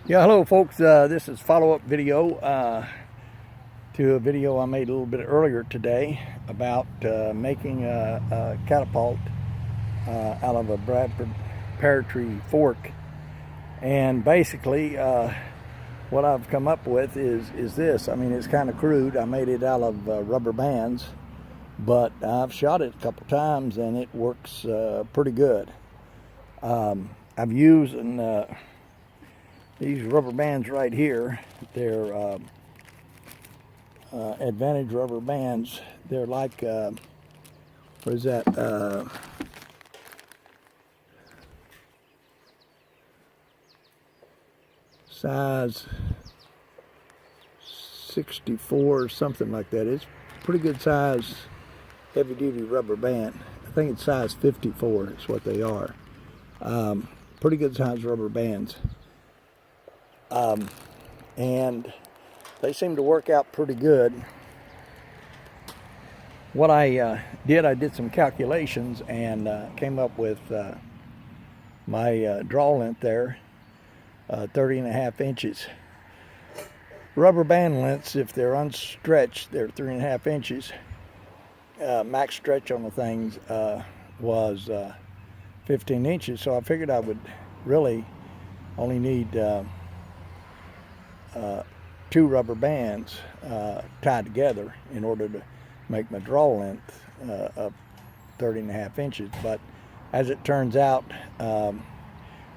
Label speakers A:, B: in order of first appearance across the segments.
A: Yeah, hello folks. This is follow-up video to a video I made a little bit earlier today about making a catapult out of a Bradford pear tree fork. And basically what I've come up with is this. I mean, it's kind of crude. I made it out of rubber bands, but I've shot it a couple times and it works pretty good. I've used these rubber bands right here. They're Advantage rubber bands. They're like, what is that? Size 64 or something like that. It's pretty good size, heavy duty rubber band. I think it's size 54 is what they are. Pretty good size rubber bands. And they seem to work out pretty good. What I did some calculations and came up with my draw length there, 30.5 inches. Rubber band lengths, if they're unstretched, they're 3.5 inches. Max stretch on the things was 15 inches, so I figured I would really only need 2 rubber bands tied together in order to make my draw length of 30.5 inches. But as it turns out,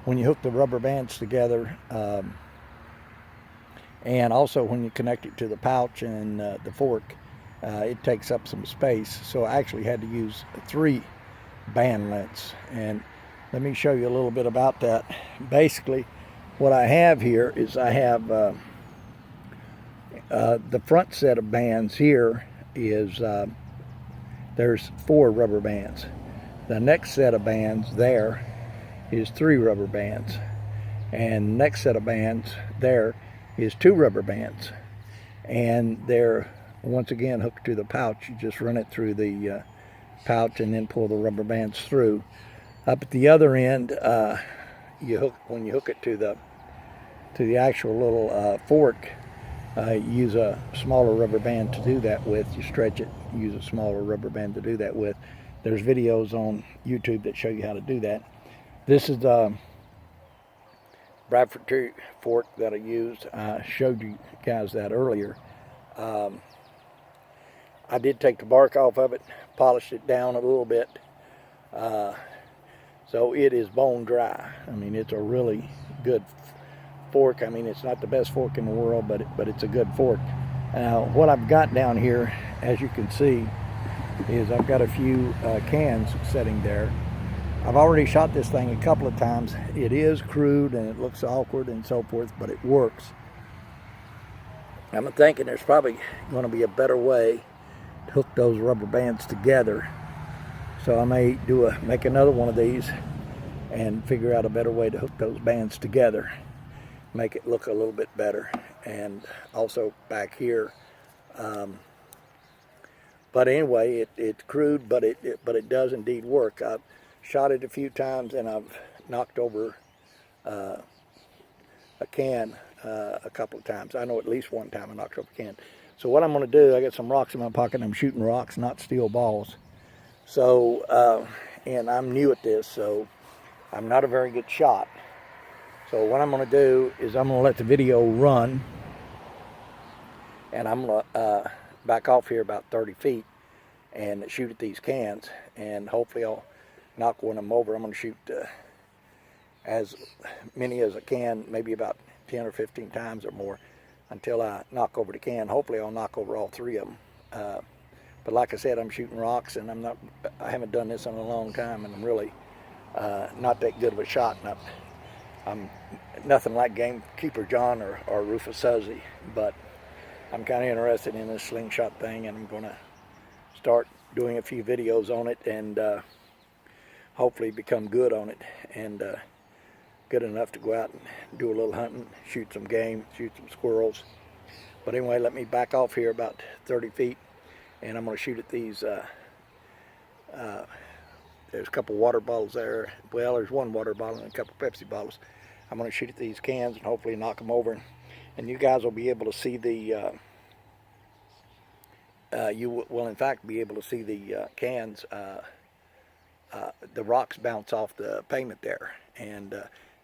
A: when you hook the rubber bands together, and also when you connect it to the pouch and the fork, it takes up some space. So I actually had to use 3 band lengths. And let me show you a little bit about that. Basically, what I have here is I have the front set of bands here is there's 4 rubber bands. The next set of bands there is 3 rubber bands, and the next set of bands there is 2 rubber bands, and they're once again hooked to the pouch. You just run it through the pouch and then pull the rubber bands through. Up at the other end, when you hook it to the actual little fork, use a smaller rubber band to do that with. You stretch it, use a smaller rubber band to do that with. There's videos on YouTube that show you how to do that. This is the Bradford tree fork that I used. I showed you guys that earlier. I did take the bark off of it, polished it down a little bit, so it is bone dry. I mean, it's a really good fork. I mean, it's not the best fork in the world, but it's a good fork. Now, what I've got down here, as you can see, is I've got a few cans sitting there. I've already shot this thing a couple of times. It is crude and it looks awkward and so forth, but it works. I'm thinking there's probably going to be a better way to hook those rubber bands together. So I may make another one of these and figure out a better way to hook those bands together, make it look a little bit better. And also back here, but anyway, it's crude, but it does indeed work. I've shot it a few times and I've knocked over a can a couple of times. I know at least one time I knocked over a can. So what I'm going to do, I got some rocks in my pocket and I'm shooting rocks, not steel balls. So, and I'm new at this, so I'm not a very good shot. So what I'm going to do is I'm going to let the video run, and I'm going to back off here about 30 feet and shoot at these cans, and hopefully I'll knock one of them over. I'm going to shoot as many as I can, maybe about 10 or 15 times or more until I knock over the can. Hopefully I'll knock over all 3 of them. But like I said, I'm shooting rocks, and I haven't done this in a long time, and I'm really not that good of a shot. I'm nothing like Gamekeeper John or Rufus Suzzy, but I'm kind of interested in this slingshot thing, and I'm going to start doing a few videos on it and hopefully become good on it and good enough to go out and do a little hunting, shoot some game, shoot some squirrels. But anyway, let me back off here about 30 feet, and I'm going to shoot at these. There's a couple water bottles there. Well, there's one water bottle and a couple Pepsi bottles. I'm going to shoot at these cans and hopefully knock them over. And you guys will be able to see the, you will in fact be able to see the cans, the rocks bounce off the pavement there. And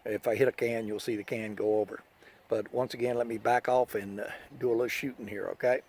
A: if I hit a can, you'll see the can go over. But once again, let me back off and do a little shooting here, okay?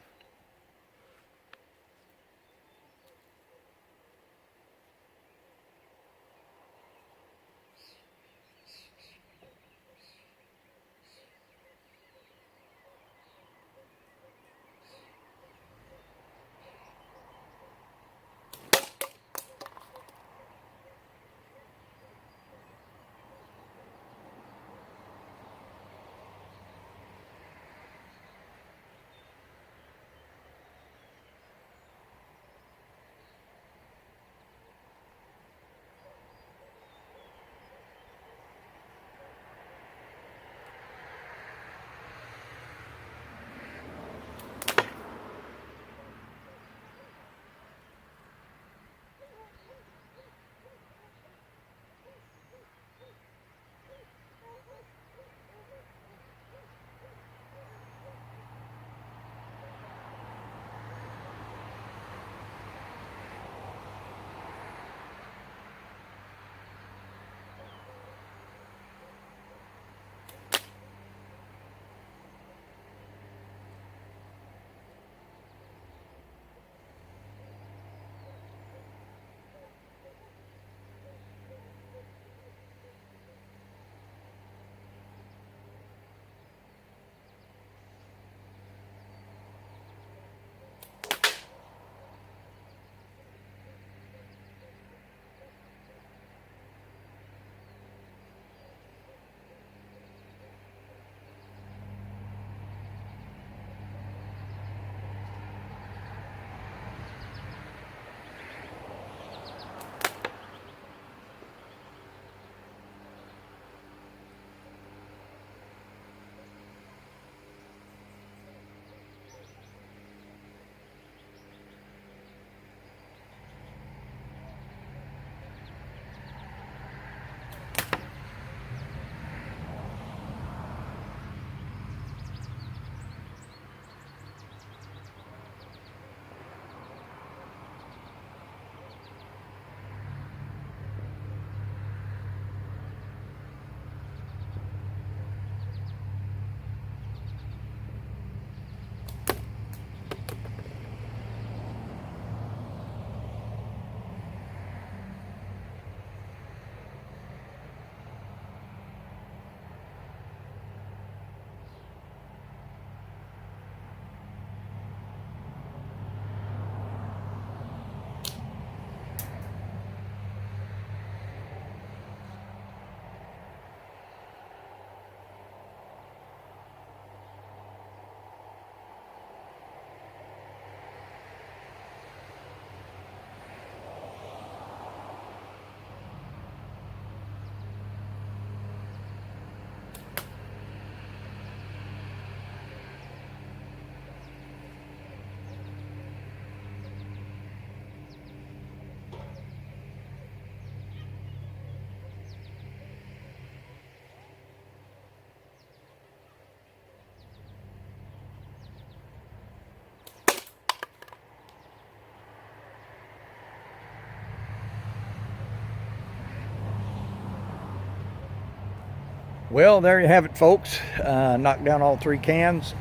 A: Well, there you have it, folks. Knocked down all 3 cans.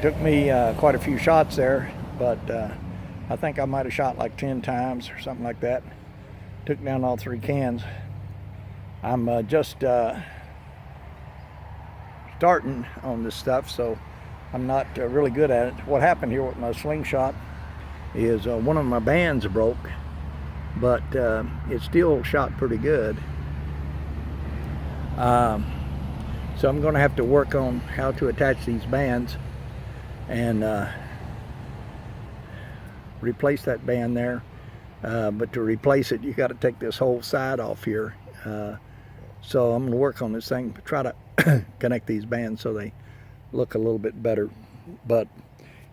A: Took me quite a few shots there, but I think I might have shot like 10 times or something like that. Took down all 3 cans. I'm just starting on this stuff, so I'm not really good at it. What happened here with my slingshot is one of my bands broke, but it still shot pretty good. So I'm going to have to work on how to attach these bands and replace that band there. But to replace it, you got to take this whole side off here. So I'm going to work on this thing, try to connect these bands so they look a little bit better. But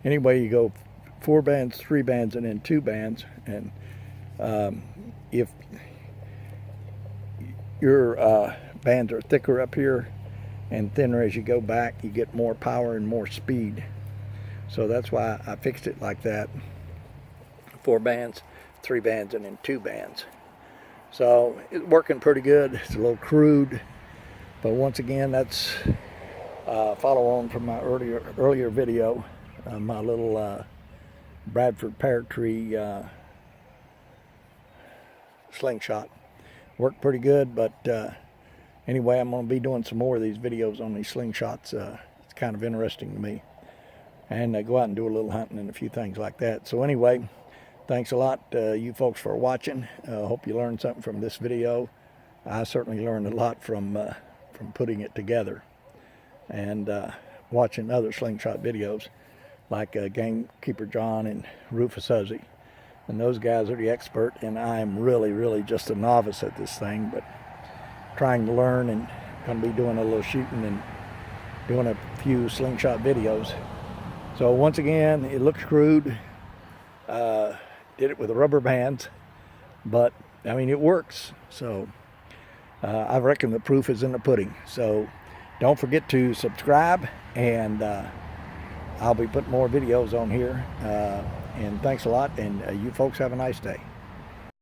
A: anyway, you go 4 bands, 3 bands, and then 2 bands. And if your bands are thicker up here and thinner as you go back. You get more power and more speed. So that's why I fixed it like that. 4 bands, 3 bands, and then 2 bands. So it's working pretty good. It's a little crude, but once again, that's follow on from my earlier video, my little Bradford pear tree slingshot. Worked pretty good, but anyway, I'm going to be doing some more of these videos on these slingshots. It's kind of interesting to me. And go out and do a little hunting and a few things like that. So anyway, thanks a lot, you folks, for watching. Hope you learned something from this video. I certainly learned a lot from putting it together and watching other slingshot videos like Gamekeeper John and Rufus Huzzy. And those guys are the expert, and I'm really just a novice at this thing, but trying to learn, and going to be doing a little shooting and doing a few slingshot videos. So once again, it looks crude. Did it with the rubber bands, but I mean, it works. So I reckon the proof is in the pudding. So don't forget to subscribe, and I'll be putting more videos on here. And thanks a lot, and you folks have a nice day.